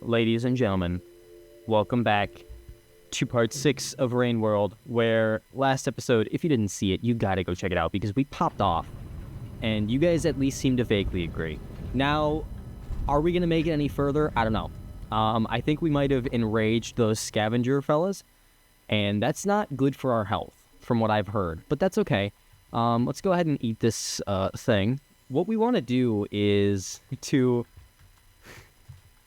ladies and gentlemen, welcome back to part 6 of Rain World, where last episode, if you didn't see it, you gotta go check it out, because we popped off, and you guys at least seem to vaguely agree. Now, are we gonna make it any further? I don't know. I think we might have enraged those scavenger fellas, and that's not good for our health, from what I've heard, but that's okay. Let's go ahead and eat this thing. What we want to do is to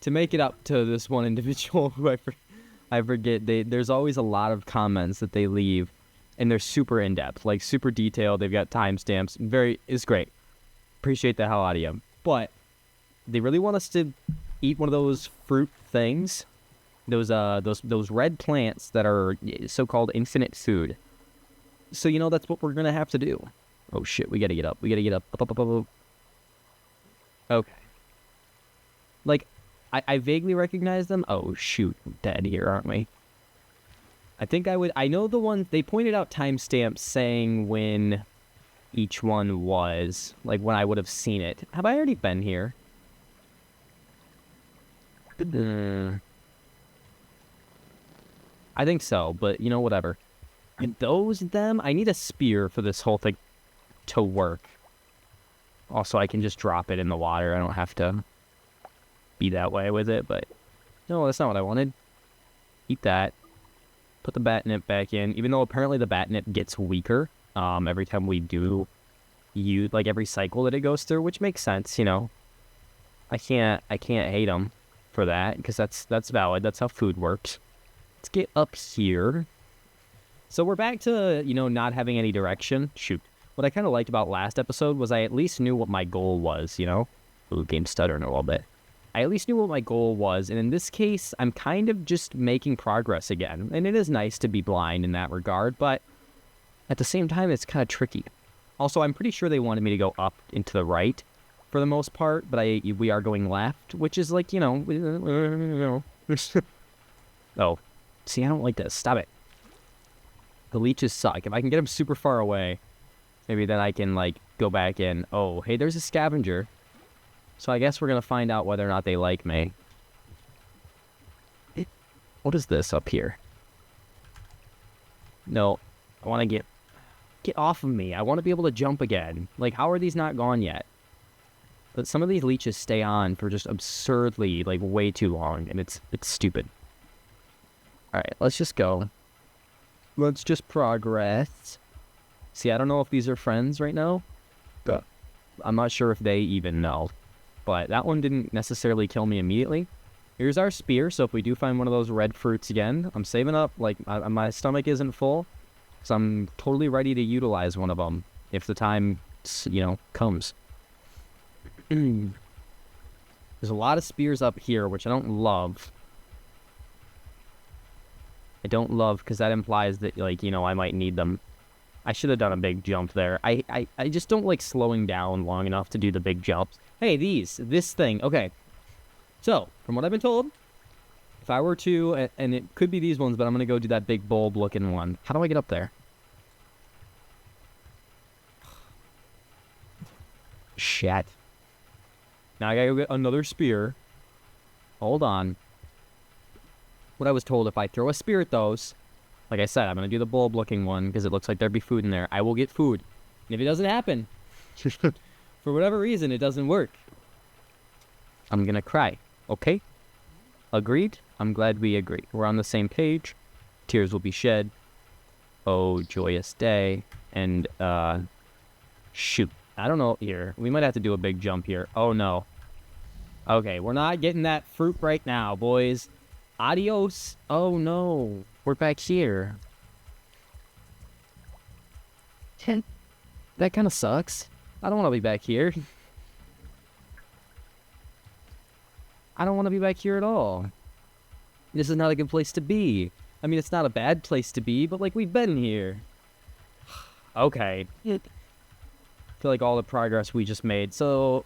make it up to this one individual who I forget. There's always a lot of comments that they leave, and they're super in depth, like super detailed. They've got timestamps. It's great. Appreciate the hell out of you. But they really want us to eat one of those fruit things, those red plants that are so-called infinite food. So that's what we're gonna have to do. Oh shit, we gotta get up. Up. Okay. Like, I vaguely recognize them. Oh shoot, we're dead here, aren't we? I know the ones, they pointed out timestamps saying when each one was, like when I would have seen it. Have I already been here? I think so, but whatever. Are those them? I need a spear for this whole thing to work. Also, I can just drop it in the water. I don't have to be that way with it, but no, that's not what I wanted. Eat that. Put the batnip back in, even though apparently the batnip gets weaker every time we do use, like every cycle that it goes through, which makes sense, I can't hate them for that, because that's valid. That's how food works. Let's get up here. So we're back to, not having any direction. Shoot. What I kind of liked about last episode was I at least knew what my goal was, Ooh, game's stuttering a little bit. I at least knew what my goal was, and in this case, I'm kind of just making progress again. And it is nice to be blind in that regard, but at the same time, it's kind of tricky. Also, I'm pretty sure they wanted me to go up and to the right for the most part, but we are going left, which is like, Oh, see, I don't like this. Stop it. The leeches suck. If I can get them super far away, maybe then I can, like, go back in. Oh, hey, there's a scavenger. So I guess we're going to find out whether or not they like me. What is this up here? No, I want to get off of me. I want to be able to jump again. Like, how are these not gone yet? But some of these leeches stay on for just absurdly, like, way too long, and it's stupid. Alright, let's just go. Let's just progress. See, I don't know if these are friends right now. I'm not sure if they even know. But that one didn't necessarily kill me immediately. Here's our spear, so if we do find one of those red fruits again, I'm saving up, like, my stomach isn't full, so I'm totally ready to utilize one of them if the time, comes. There's a lot of spears up here, which I don't love. I don't love, because that implies that, like, I might need them. I should have done a big jump there. I just don't like slowing down long enough to do the big jumps. Hey, this thing. Okay. So, from what I've been told, if I were to, and it could be these ones, but I'm going to go do that big bulb looking one. How do I get up there? Shit. Now I gotta go get another spear. Hold on. What I was told, if I throw a spear at those, like I said, I'm going to do the bulb looking one, because it looks like there'd be food in there. I will get food. And if it doesn't happen, for whatever reason, it doesn't work, I'm going to cry. Okay? Agreed? I'm glad we agree. We're on the same page. Tears will be shed. Oh, joyous day. And, shoot. I don't know here. We might have to do a big jump here. Oh, no. Okay, we're not getting that fruit right now, boys. Adios. Oh, no. We're back here. That kind of sucks. I don't want to be back here. I don't want to be back here at all. This is not a good place to be. I mean, it's not a bad place to be, but, like, we've been here. Okay. I feel like all the progress we just made. So,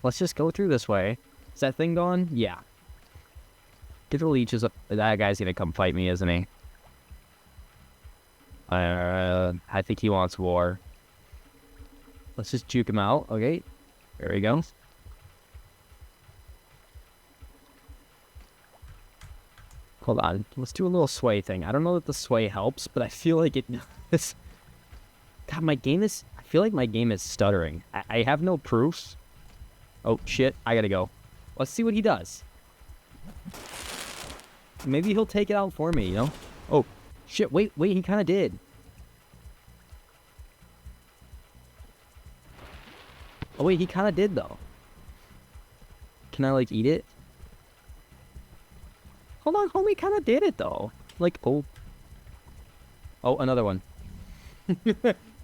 let's just go through this way. Is that thing gone? Yeah. Get the leeches up. That guy's gonna come fight me, isn't he? I think he wants war. Let's just juke him out. Okay. There we go. Hold on. Let's do a little sway thing. I don't know that the sway helps, but I feel like it does. God, I feel like my game is stuttering. I have no proof. Oh, shit. I gotta go. Let's see what he does. Maybe he'll take it out for me, you know? Oh, shit. Wait. He kind of did. Oh, wait. He kind of did, though. Can I, like, eat it? Hold on. Homie kind of did it, though. Like, oh. Oh, another one.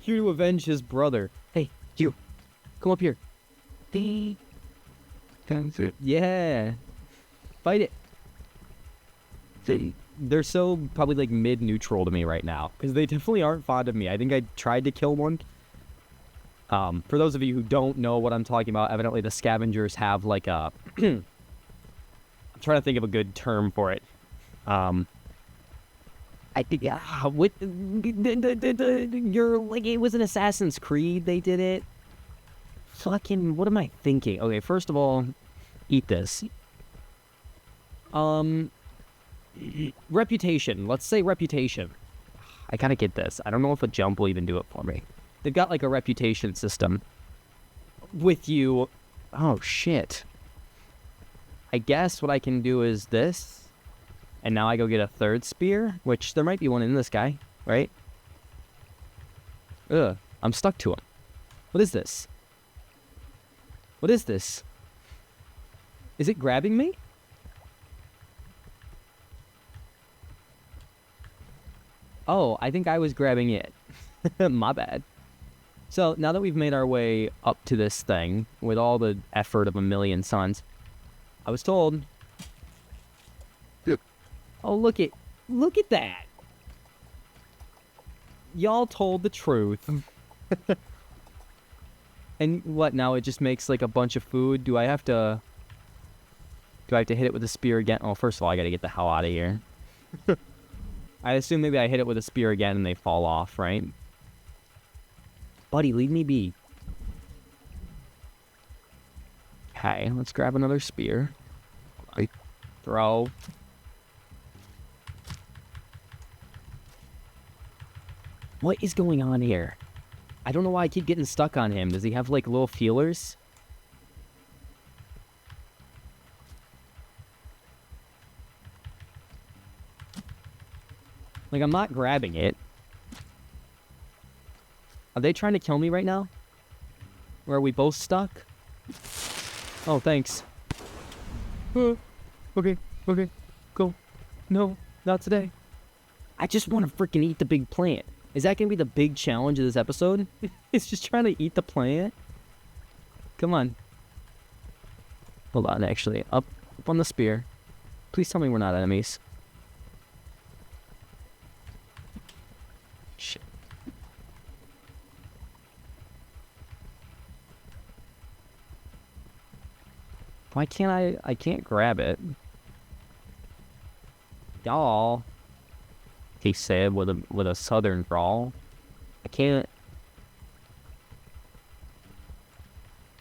Here to avenge his brother. Hey, you. Come up here. Yeah. Fight it. They're so probably like mid-neutral to me right now because they definitely aren't fond of me. I think I tried to kill one. For those of you who don't know what I'm talking about, evidently the scavengers have like a... I'm trying to think of a good term for it. I think what you're like it was an Assassin's Creed. They did it. Fucking what am I thinking? Okay, first of all, eat this. Reputation. Let's say reputation. I gotta get this. I don't know if a jump will even do it for me. They've got like a reputation system with you. Oh shit. I guess what I can do is this. And now I go get a third spear, which there might be one in this guy, right? Ugh, I'm stuck to him. What is this? What is this? Is it grabbing me? Oh, I think I was grabbing it. My bad. So, now that we've made our way up to this thing, with all the effort of a million suns, I was told... Oh, look at that. Y'all told the truth. And what, now it just makes like a bunch of food? Do I have to hit it with a spear again? Oh, first of all, I gotta get the hell out of here. I assume maybe I hit it with a spear again and they fall off, right? Buddy, leave me be. Okay, let's grab another spear. Throw. What is going on here? I don't know why I keep getting stuck on him. Does he have, like, little feelers? Like, I'm not grabbing it. Are they trying to kill me right now? Or are we both stuck? Oh, thanks. Okay, go. No, not today. I just want to freaking eat the big plant. Is that going to be the big challenge of this episode? It's just trying to eat the plant? Come on. Hold on, actually. Up on the spear. Please tell me we're not enemies. Shit. Why can't I can't grab it. Y'all. He said with a southern drawl. I can't.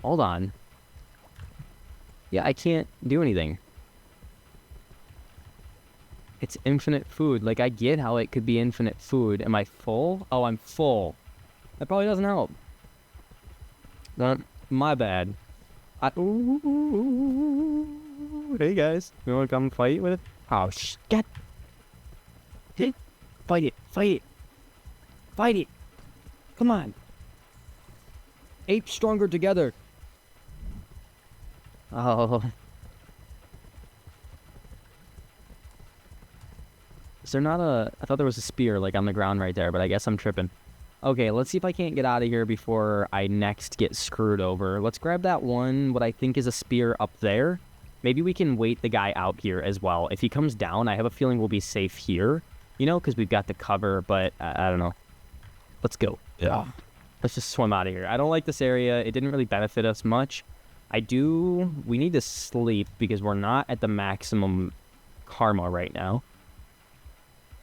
Hold on. Yeah, I can't do anything. It's infinite food. Like, I get how it could be infinite food. Am I full? Oh, I'm full. That probably doesn't help. My bad. Hey, guys. You want to come fight with it? Oh, shit. Fight it. Fight it. Come on. Apes stronger together. Oh. Is there not a... I thought there was a spear, like, on the ground right there, but I guess I'm tripping. Okay, let's see if I can't get out of here before I next get screwed over. Let's grab that one, what I think is a spear up there. Maybe we can wait the guy out here as well. If he comes down, I have a feeling we'll be safe here. You know, because we've got the cover, but I don't know. Let's go. Yeah. Let's just swim out of here. I don't like this area. It didn't really benefit us much. We need to sleep because we're not at the maximum karma right now.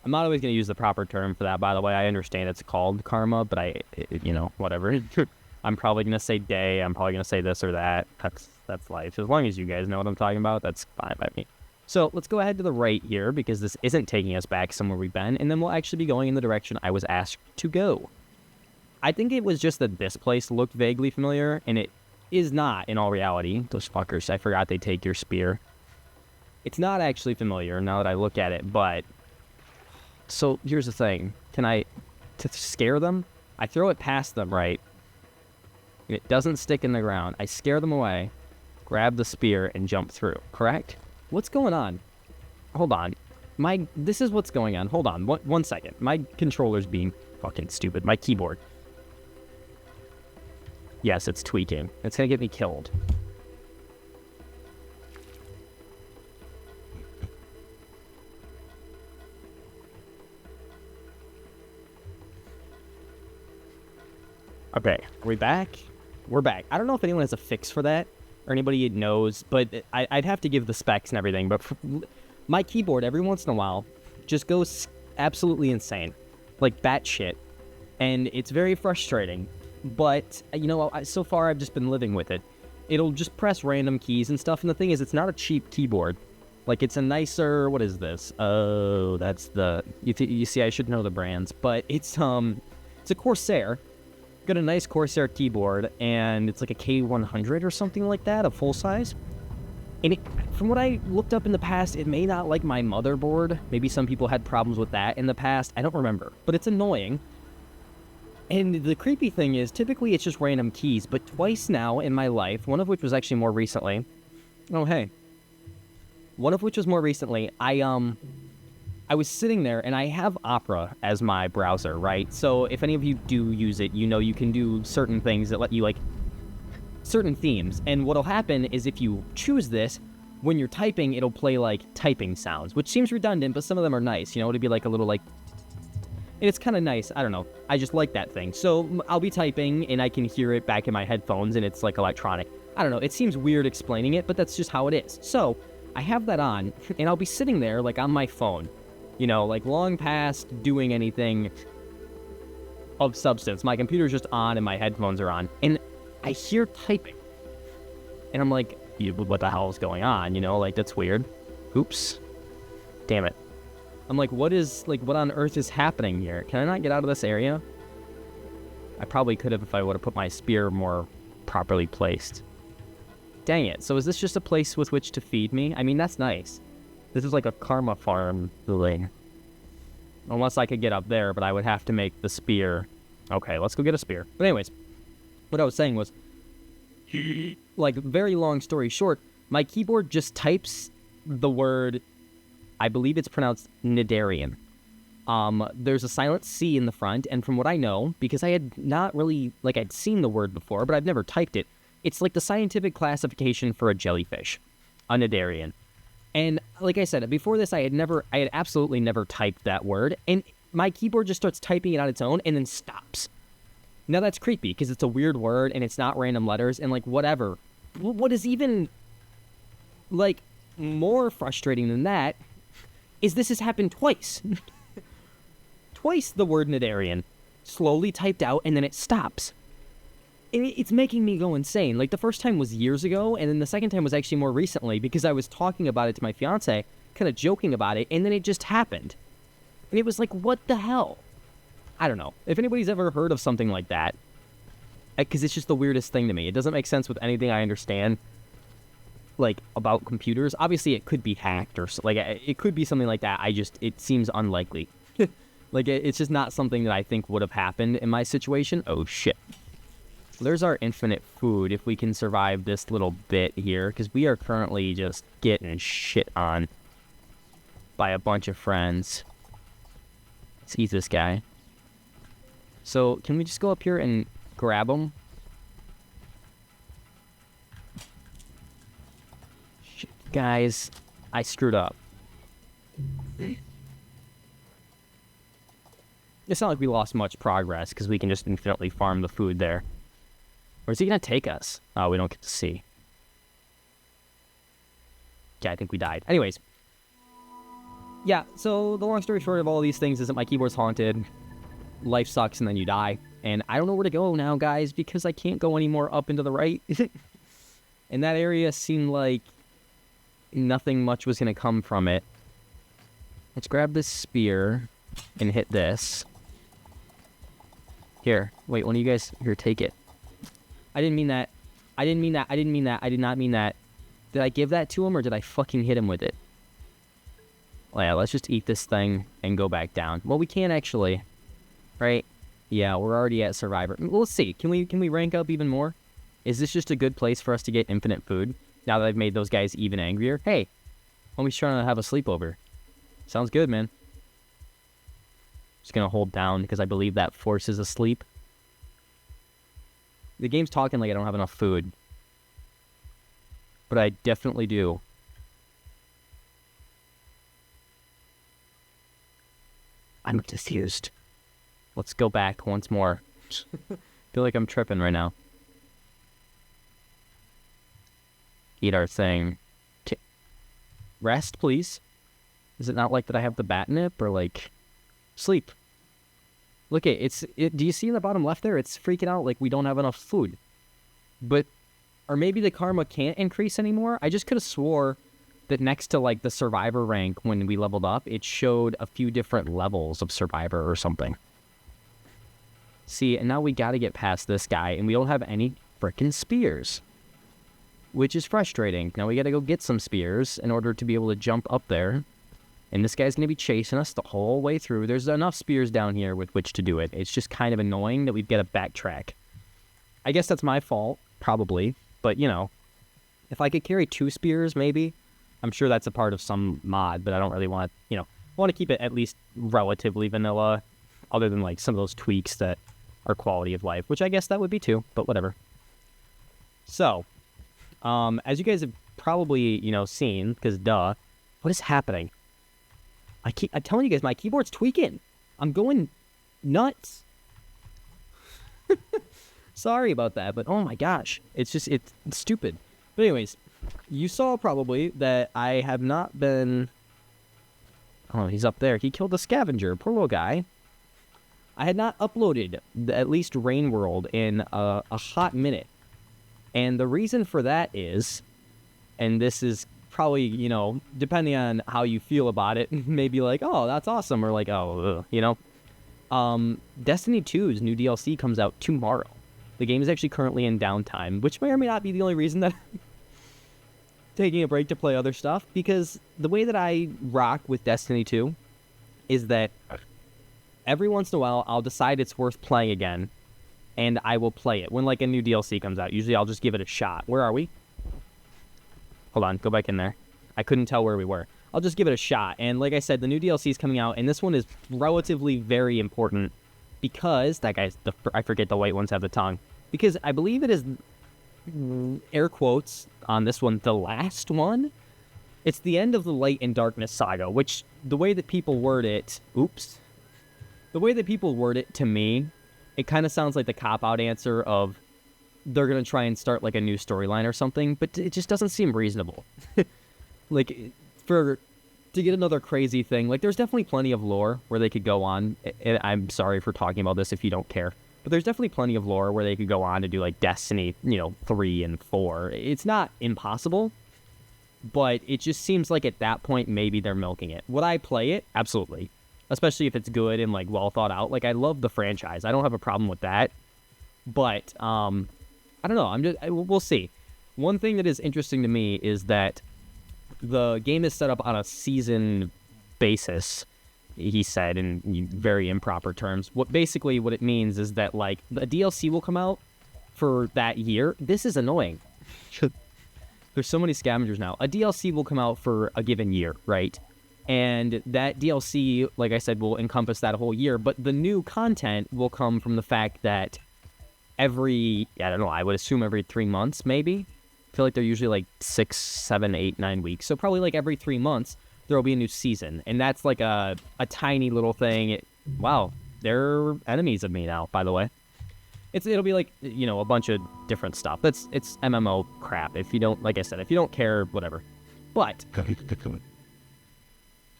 I'm not always going to use the proper term for that, by the way. I understand it's called karma, but whatever. I'm probably going to say day. I'm probably going to say this or that. That's life. As long as you guys know what I'm talking about, that's fine by me. So let's go ahead to the right here because this isn't taking us back somewhere we've been, and then we'll actually be going in the direction I was asked to go. I think it was just that this place looked vaguely familiar, and it is not in all reality. Those fuckers, I forgot they take your spear. It's not actually familiar now that I look at it, but... So here's the thing. To scare them, I throw it past them, right? It doesn't stick in the ground. I scare them away, grab the spear, and jump through, correct? What's going on? Hold on. This is what's going on. Hold on. One second. My controller's being fucking stupid. My keyboard. Yes, it's tweaking. It's gonna get me killed. Okay, are we back? We're back. I don't know if anyone has a fix for that, or anybody knows, but I'd have to give the specs and everything, but my keyboard, every once in a while, just goes absolutely insane. Like, batshit. And it's very frustrating. But, you know, so far I've just been living with it. It'll just press random keys and stuff, and the thing is, it's not a cheap keyboard. Like, it's a nicer... What is this? Oh, that's the... You see, I should know the brands, but it's a Corsair. Got a nice Corsair keyboard, and it's like a K100 or something like that, a full size. And from what I looked up in the past, it may not like my motherboard. Maybe some people had problems with that in the past. I don't remember, but it's annoying. And the creepy thing is, typically it's just random keys, but twice now in my life, one of which was actually more recently. Oh, hey. One of which was more recently, I was sitting there, and I have Opera as my browser, right? So if any of you do use it, you know you can do certain things that let you, like, certain themes. And what'll happen is if you choose this, when you're typing, it'll play, like, typing sounds, which seems redundant, but some of them are nice. You know, it'd be like a little, like... And it's kind of nice. I don't know. I just like that thing. So I'll be typing, and I can hear it back in my headphones, and it's, like, electronic. I don't know. It seems weird explaining it, but that's just how it is. So I have that on, and I'll be sitting there, like, on my phone. You know, like, long past doing anything of substance. My computer's just on and my headphones are on. And I hear typing. And I'm like, what the hell is going on? You know, like, that's weird. Oops. Damn it. I'm like, what on earth is happening here? Can I not get out of this area? I probably could have if I would have put my spear more properly placed. Dang it. So is this just a place with which to feed me? I mean, that's nice. This is like a karma farm thing. Unless I could get up there, but I would have to make the spear. Okay, let's go get a spear. But anyways, what I was saying was, like, very long story short, my keyboard just types the word, I believe it's pronounced Nidarian. There's a silent C in the front, and from what I know, because I had not really, like, I'd seen the word before, but I've never typed it, it's like the scientific classification for a jellyfish, a Nidarian. And like I said, before this, I had absolutely never typed that word, and my keyboard just starts typing it on its own and then stops. Now that's creepy, because it's a weird word, and it's not random letters, and like, whatever. What is even, like, more frustrating than that is this has happened twice. Twice the word Nidarian slowly typed out, and then it stops. It's making me go insane. Like, the first time was years ago, and then the second time was actually more recently, because I was talking about it to my fiance, kind of joking about it, and then it just happened. And it was like, what the hell? I don't know. If anybody's ever heard of something like that, because it's just the weirdest thing to me. It doesn't make sense with anything I understand, like, about computers. Obviously, it could be hacked, or, like, it could be something like that. It seems unlikely. Like, it's just not something that I think would have happened in my situation. Oh, shit. There's our infinite food if we can survive this little bit here, because we are currently just getting shit on by a bunch of friends. Let's eat this guy. So, can we just go up here and grab him? Shit, guys, I screwed up. It's not like we lost much progress, because we can just infinitely farm the food there. Where's he gonna take us? Oh, we don't get to see. Yeah, I think we died. Anyways. Yeah, so the long story short of all these things is that my keyboard's haunted, life sucks, and then you die. And I don't know where to go now, guys, because I can't go any more up into the right. And that area seemed like nothing much was going to come from it. Let's grab this spear and hit this. Here, wait, one of you guys, here, take it. I didn't mean that. I didn't mean that. I didn't mean that. I did not mean that. Did I give that to him or did I fucking hit him with it? Well, yeah, let's just eat this thing and go back down. Well, we can't actually, right? Yeah, we're already at Survivor. Well, let's see. Can we rank up even more? Is this just a good place for us to get infinite food now that I've made those guys even angrier? Hey, homie's trying to have a sleepover. Sounds good, man. Just gonna hold down because I believe that forces a sleep. The game's talking like I don't have enough food. But I definitely do. I'm confused. Let's go back once more. Feel like I'm tripping right now. Eat our thing. Rest, please. Is it not like that I have the bat nip or like sleep? Look at it. Do you see in the bottom left there? It's freaking out like we don't have enough food. But, or maybe the karma can't increase anymore. I just could have swore that next to like the survivor rank when we leveled up, it showed a few different levels of survivor or something. See, and now we got to get past this guy, and we don't have any frickin' spears, which is frustrating. Now we got to go get some spears in order to be able to jump up there. And this guy's going to be chasing us the whole way through. There's enough spears down here with which to do it. It's just kind of annoying that we've got to backtrack. I guess that's my fault, probably. But, you know, if I could carry 2 spears, maybe. I'm sure that's a part of some mod, but I don't really want, you know, I want to keep it at least relatively vanilla, other than, like, some of those tweaks that are quality of life, which I guess that would be too, but whatever. So, as you guys have probably, you know, seen, because duh, what is happening? I'm telling you guys, my keyboard's tweaking. I'm going nuts. Sorry about that, but oh my gosh. It's stupid. But anyways, you saw probably that I have not been... Oh, he's up there. He killed the scavenger. Poor little guy. I had not uploaded at least Rain World in a hot minute. And the reason for that is, and this is probably, you know, depending on how you feel about it, maybe like, oh, that's awesome, or like, oh, ugh, you know. Destiny 2's new DLC comes out tomorrow. The game is actually currently in downtime, which may or may not be the only reason that I'm taking a break to play other stuff, because the way that I rock with Destiny 2 is that every once in a while I'll decide it's worth playing again, and I will play it when like a new DLC comes out. Usually I'll just give it a shot. Where are we? Hold on, go back in there. I couldn't tell where we were. I'll just give it a shot. And like I said, the new DLC is coming out, and this one is relatively very important because that guy's I forget the white ones have the tongue. Because I believe it is, air quotes on this one, the last one. It's the end of the Light and Darkness saga, which the way that people word it, the way that people word it to me, it kind of sounds like the cop-out answer of they're going to try and start like a new storyline or something, but it just doesn't seem reasonable. Like, to get another crazy thing, like there's definitely plenty of lore where they could go on, and I'm sorry for talking about this if you don't care, but there's definitely plenty of lore where they could go on to do like Destiny, 3 and 4. It's not impossible, but it just seems like at that point maybe they're milking it. Would I play it? Absolutely. Especially if it's good and like well thought out. Like I love the franchise. I don't have a problem with that. But I don't know. We'll see. One thing that is interesting to me is that the game is set up on a season basis, he said in very improper terms. What it means is that like the DLC will come out for that year. This is annoying. There's so many scavengers now. A DLC will come out for a given year, right? And that DLC, like I said, will encompass that whole year. But the new content will come from the fact that I would assume every 3 months, maybe. I feel like they're usually like 6, 7, 8, 9 weeks. So probably like every 3 months, there will be a new season. And that's like a tiny little thing. Wow, they're enemies of me now, by the way. It'll be like, a bunch of different stuff. It's MMO crap. If you don't, like I said, if you don't care, whatever. But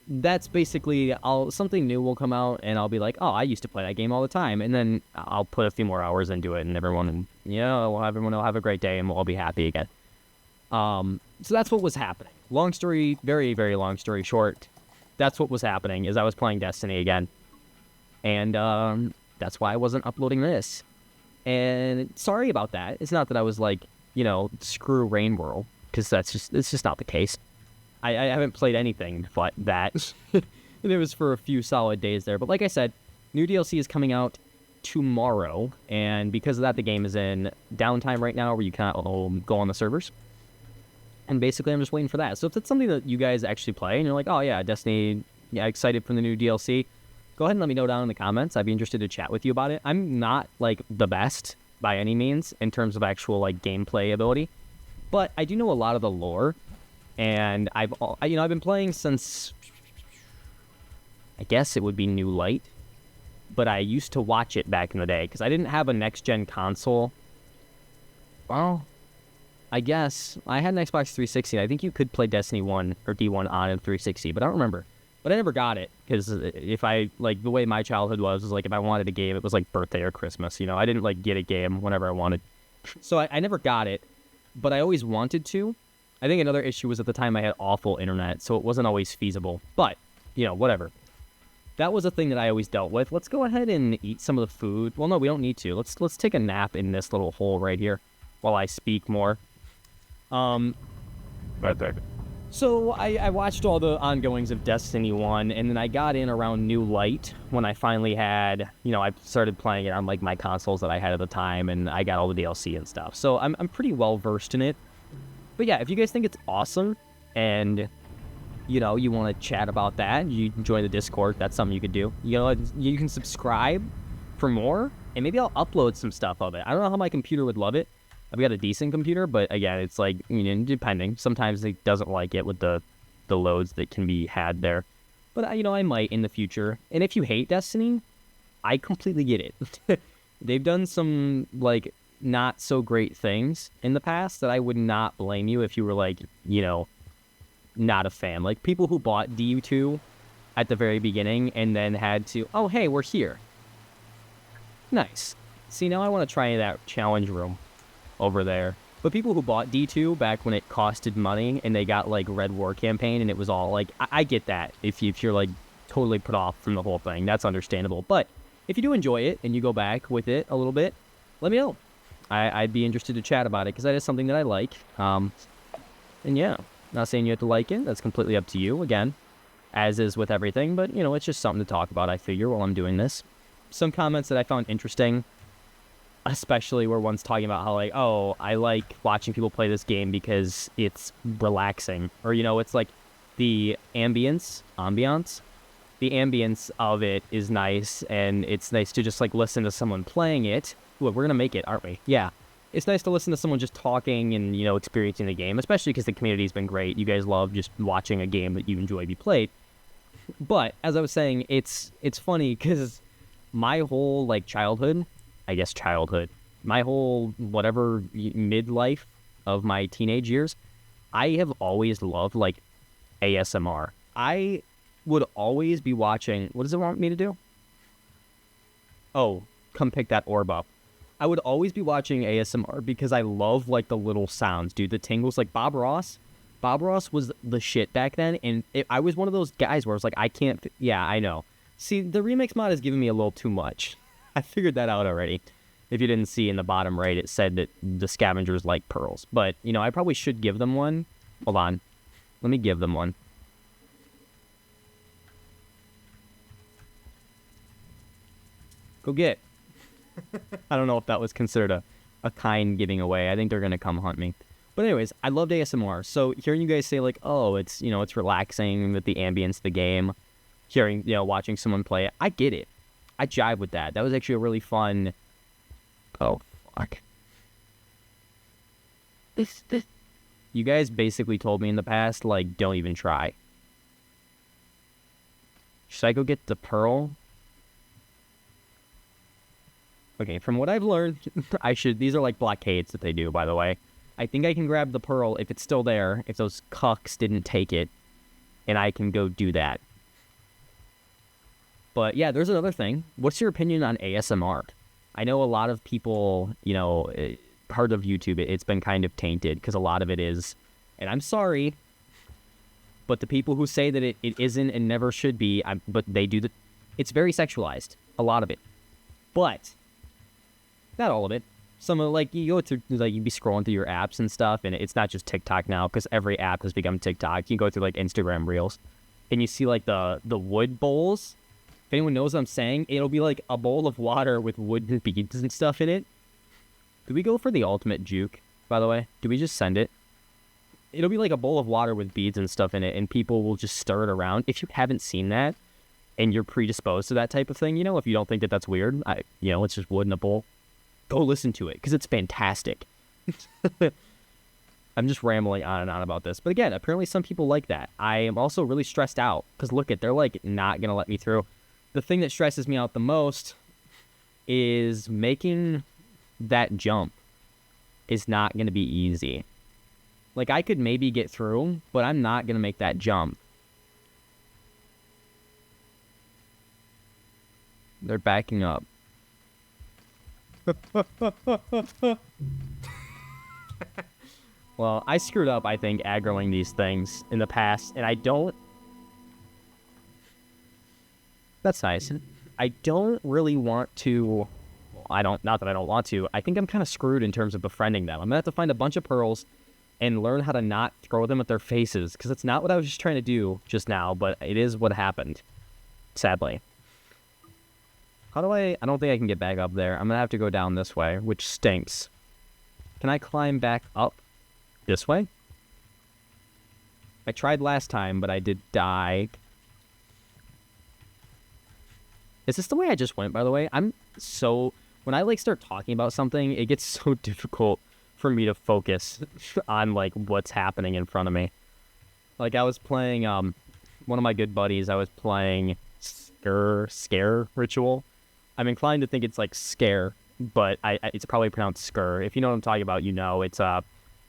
that's basically, something new will come out, and I'll be like, oh, I used to play that game all the time, and then I'll put a few more hours into it, and everyone will have a great day, and we'll all be happy again. So that's what was happening. Long story, very, very long story short, that's what was happening is I was playing Destiny again. And that's why I wasn't uploading this. And sorry about that. It's not that I was like, screw Rain World, because it's just not the case. I haven't played anything but that. And it was for a few solid days there. But like I said, new DLC is coming out tomorrow. And because of that, the game is in downtime right now where you cannot go on the servers. And basically, I'm just waiting for that. So if it's something that you guys actually play and you're like, oh yeah, Destiny, yeah, excited for the new DLC, go ahead and let me know down in the comments. I'd be interested to chat with you about it. I'm not like the best by any means in terms of actual like gameplay ability, but I do know a lot of the lore, and I've been playing since, I guess it would be New Light, but I used to watch it back in the day because I didn't have a next-gen console. Well, I guess I had an Xbox 360. I think you could play Destiny 1 or D1 on a 360, but I don't remember. But I never got it because if I, like, the way my childhood was like if I wanted a game, it was like birthday or Christmas, I didn't like get a game whenever I wanted. So I never got it, but I always wanted to. I think another issue was at the time I had awful internet, so it wasn't always feasible. But, whatever. That was a thing that I always dealt with. Let's go ahead and eat some of the food. Well, no, we don't need to. Let's take a nap in this little hole right here while I speak more. Right there. So I watched all the ongoings of Destiny 1, and then I got in around New Light when I finally had, I started playing it on like my consoles that I had at the time, and I got all the DLC and stuff. So I'm pretty well versed in it. But yeah, if you guys think it's awesome and, you want to chat about that, you can join the Discord. That's something you could do. You can subscribe for more, and maybe I'll upload some stuff of it. I don't know how my computer would love it. I've got a decent computer, but again, it's like, depending. Sometimes it doesn't like it with the loads that can be had there. But, I might in the future. And if you hate Destiny, I completely get it. They've done some, like, not so great things in the past that I would not blame you if you were, like, not a fan. Like, people who bought DU2 at the very beginning and then had to, oh, hey, we're here. Nice. See, now I want to try that challenge room over there. But people who bought D2 back when it costed money and they got like Red War Campaign and it was all like, I get that. If you're like totally put off from the whole thing, that's understandable. But if you do enjoy it and you go back with it a little bit, let me know. I'd be interested to chat about it because that is something that I like. And yeah, not saying you have to like it. That's completely up to you. Again, as is with everything. But, it's just something to talk about, I figure, while I'm doing this. Some comments that I found interesting, especially were ones talking about how, like, oh, I like watching people play this game because it's relaxing. Or, it's like the ambience of it is nice, and it's nice to just, like, listen to someone playing it. Ooh, we're going to make it, aren't we? Yeah. It's nice to listen to someone just talking and, experiencing the game, especially because the community's been great. You guys love just watching a game that you enjoy be played. But, as I was saying, it's funny because my whole, like, childhood, my whole whatever midlife of my teenage years, I have always loved like ASMR. I would always be watching, what does it want me to do? Oh, come pick that orb up. I would always be watching ASMR because I love like the little sounds, dude, the tingles. Like Bob Ross was the shit back then, and I was one of those guys where I was like, yeah, I know. See, the remix mod is giving me a little too much. I figured that out already. If you didn't see in the bottom right, it said that the Scavengers like pearls. But, I probably should give them one. Hold on. Let me give them one. Go get. I don't know if that was considered a kind giving away. I think they're going to come hunt me. But anyways, I loved ASMR. So hearing you guys say like, oh, it's, it's relaxing with the ambience of the game. Hearing, watching someone play it. I get it. I jive with that. That was actually a really fun... Oh, fuck. This... You guys basically told me in the past, like, don't even try. Should I go get the pearl? Okay, from what I've learned, I should... These are like blockades that they do, by the way. I think I can grab the pearl if it's still there, if those cucks didn't take it, and I can go do that. But yeah, there's another thing. What's your opinion on ASMR? I know a lot of people, part of YouTube, it's been kind of tainted because a lot of it is And I'm sorry, but the people who say that it isn't and never should be, but they do it's very sexualized, a lot of it. But not all of it. Some of, like, you go through, like, you'd be scrolling through your apps and stuff, and it's not just TikTok now, because every app has become TikTok. You go through, like, Instagram Reels, and you see, like, the wood bowls. If anyone knows what I'm saying, it'll be, like, a bowl of water with wooden beads and stuff in it. Do we go for the ultimate juke, by the way? Do we just send it? It'll be, like, a bowl of water with beads and stuff in it, and people will just stir it around. If you haven't seen that, and you're predisposed to that type of thing, if you don't think that that's weird, it's just wood in a bowl. Go listen to it, because it's fantastic. I'm just rambling on and on about this. But again, apparently some people like that. I am also really stressed out, because look, they're like not going to let me through. The thing that stresses me out the most is making that jump is not going to be easy. Like, I could maybe get through, but I'm not going to make that jump. They're backing up. Well, I screwed up, I think, aggroing these things in the past, and I don't... That's nice. I don't really want to... Not that I don't want to. I think I'm kind of screwed in terms of befriending them. I'm going to have to find a bunch of pearls and learn how to not throw them at their faces, because it's not what I was just trying to do just now, but it is what happened, sadly. How do I don't think I can get back up there. I'm going to have to go down this way, which stinks. Can I climb back up this way? I tried last time, but I did die. Is this the way I just went, by the way? When I, like, start talking about something, it gets so difficult for me to focus on, like, what's happening in front of me. Like, I was playing, one of my good buddies, I was playing Scare Ritual. I'm inclined to think it's like Scare, but it's probably pronounced Skur. If you know what I'm talking about, it's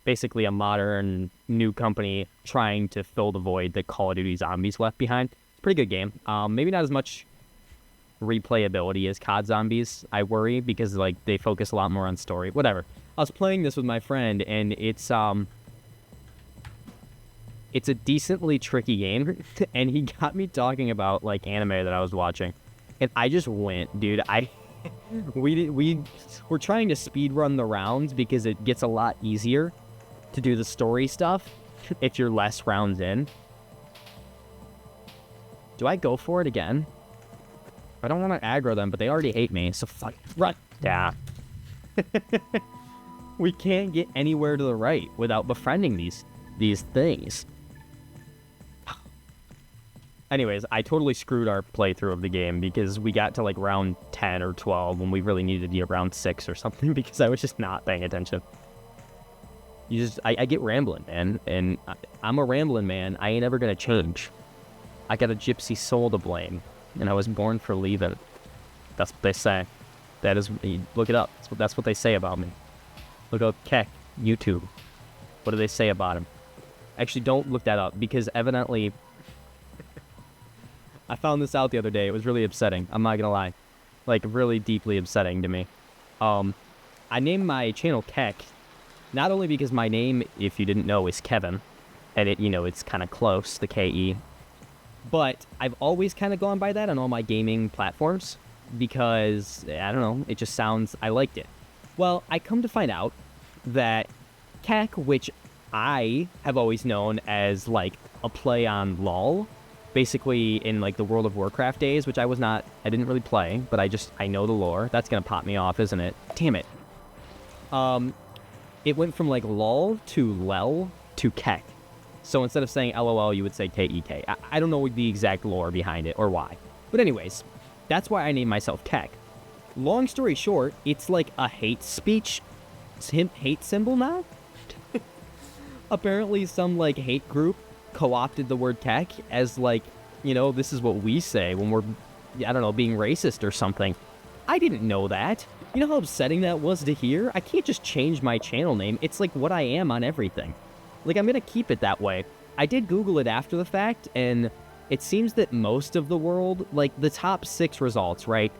basically a modern new company trying to fill the void that Call of Duty Zombies left behind. It's a pretty good game. Maybe not as much replayability as COD Zombies, I worry, because, like, they focus a lot more on story. Whatever. I was playing this with my friend, and it's a decently tricky game, and he got me talking about, like, anime that I was watching. And I just went, dude. We're trying to speed run the rounds because it gets a lot easier to do the story stuff if you're less rounds in. Do I go for it again? I don't want to aggro them, but they already hate me, so fuck. Run. Yeah. We can't get anywhere to the right without befriending these things. Anyways, I totally screwed our playthrough of the game because we got to, like, round 10 or 12 when we really needed to be around 6 or something because I was just not paying attention. I get rambling, man, and I'm a rambling man. I ain't ever gonna change. I got a gypsy soul to blame, and I was born for leaving. That's what they say. That is, look it up. That's what they say about me. Look up Keck, YouTube. What do they say about him? Actually, don't look that up because evidently... I found this out the other day. It was really upsetting. I'm not gonna lie. Like, really deeply upsetting to me. I named my channel Keck, not only because my name, if you didn't know, is Kevin, and it's kind of close, the K-E, but I've always kind of gone by that on all my gaming platforms because, I don't know, it just sounds, I liked it. Well, I come to find out that Keck, which I have always known as, like, a play on LOL, basically in, like, the World of Warcraft days, which I didn't really play, but I know the lore. That's gonna pop me off, isn't it? Damn it. It went from, like, LOL to LEL to Keck. So instead of saying LOL, you would say K-E-K. I don't know the exact lore behind it or why. But anyways, that's why I named myself Keck. Long story short, it's like a hate speech, hate symbol now? Apparently some, like, hate group co-opted the word Keck as, like, this is what we say when we're, I don't know, being racist or something. I didn't know that. You know how upsetting that was to hear? I can't just change my channel name. It's like what I am on everything. Like, I'm gonna keep it that way. I did Google it after the fact, and it seems that most of the world, like, the top 6 results, right?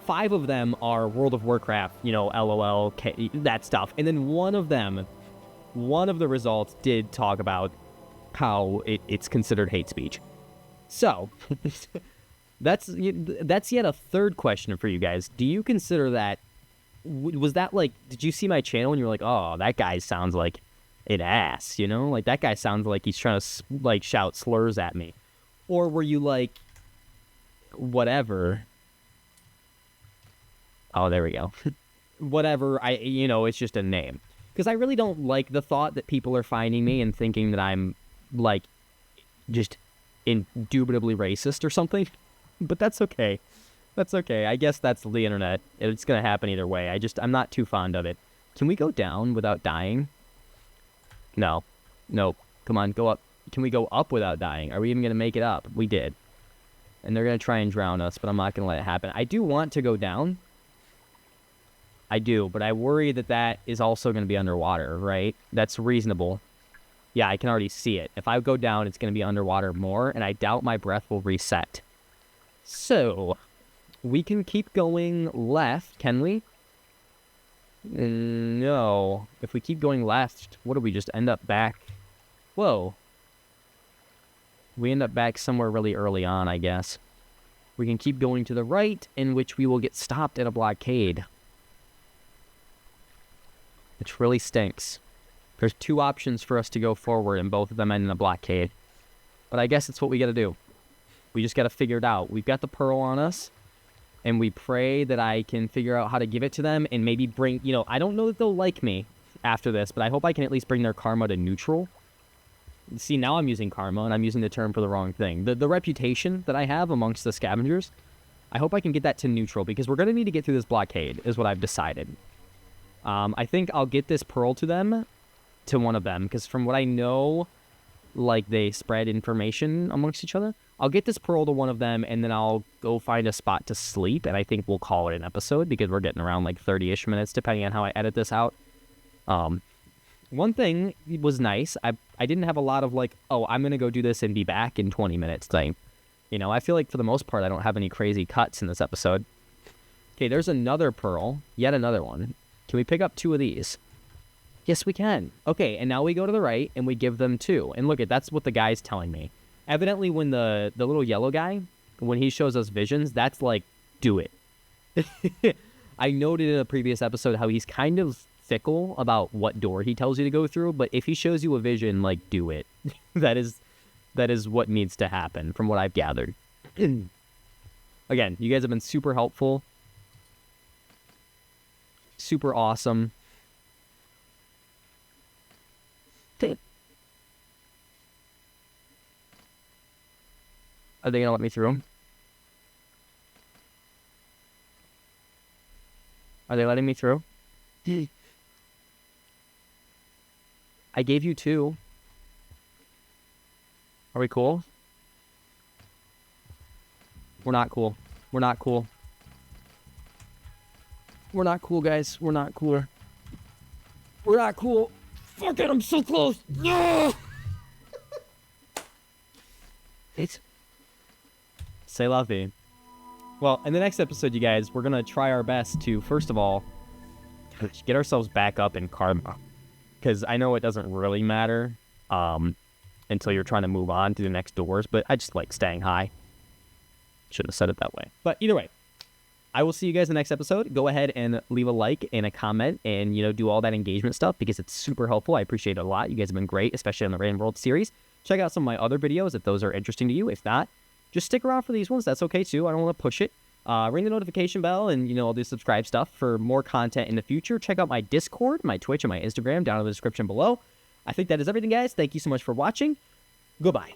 5 of them are World of Warcraft, LOL, that stuff. And then one of them one of the results did talk about how it's considered hate speech. So, that's yet a third question for you guys. Do you consider that, was that like, did you see my channel and you're like, oh, that guy sounds like an ass, you know? Like, that guy sounds like he's trying to, like, shout slurs at me. Or were you like, whatever. Oh, there we go. Whatever, it's just a name. Because I really don't like the thought that people are finding me and thinking that I'm, like, just indubitably racist or something. But that's okay. That's okay. I guess that's the internet. It's going to happen either way. I'm not too fond of it. Can we go down without dying? No. Nope. Come on, go up. Can we go up without dying? Are we even going to make it up? We did. And they're going to try and drown us, but I'm not going to let it happen. I do want to go down. I do, but I worry that is also going to be underwater, right? That's reasonable. Yeah, I can already see it. If I go down, it's going to be underwater more, and I doubt my breath will reset. So, we can keep going left, can we? No. If we keep going left, what do we just end up back? Whoa. We end up back somewhere really early on, I guess. We can keep going to the right, in which we will get stopped at a blockade. Which really stinks. There's two options for us to go forward, and both of them end in a blockade. But I guess it's what we gotta do. We just gotta figure it out. We've got the pearl on us, and we pray that I can figure out how to give it to them, and maybe bring, I don't know that they'll like me after this, but I hope I can at least bring their karma to neutral. See, now I'm using karma, and I'm using the term for the wrong thing. The reputation that I have amongst the scavengers, I hope I can get that to neutral, because we're gonna need to get through this blockade, is what I've decided. I think I'll get this pearl to them, to one of them, because from what I know, like, they spread information amongst each other. I'll get this pearl to one of them, and then I'll go find a spot to sleep, and I think we'll call it an episode, because we're getting around, like, 30-ish minutes, depending on how I edit this out. One thing was nice. I didn't have a lot of, like, oh, I'm going to go do this and be back in 20 minutes thing. I feel like, for the most part, I don't have any crazy cuts in this episode. Okay, there's another pearl. Yet another one. Can we pick up 2 of these? Yes, we can. Okay, and now we go to the right, and we give them 2. And look, that's what the guy's telling me. Evidently, when the little yellow guy, when he shows us visions, that's like, do it. I noted in a previous episode how he's kind of fickle about what door he tells you to go through, but if he shows you a vision, like, do it. That is what needs to happen, from what I've gathered. Again, you guys have been super helpful. Super awesome. Are they gonna let me through? Are they letting me through? I gave you 2. Are we cool? We're not cool. We're not cool. We're not cool, guys. We're not cooler. We're not cool. Fuck it, I'm so close. No! It's... C'est la vie. Well, in the next episode, you guys, we're going to try our best to, first of all, get ourselves back up in karma. Because I know it doesn't really matter until you're trying to move on to the next doors, but I just like staying high. Shouldn't have said it that way. But either way, I will see you guys in the next episode. Go ahead and leave a like and a comment and, do all that engagement stuff because it's super helpful. I appreciate it a lot. You guys have been great, especially on the Rain World series. Check out some of my other videos if those are interesting to you. If not, just stick around for these ones. That's okay too. I don't want to push it. Ring the notification bell and, all the subscribe stuff for more content in the future. Check out my Discord, my Twitch, and my Instagram down in the description below. I think that is everything, guys. Thank you so much for watching. Goodbye.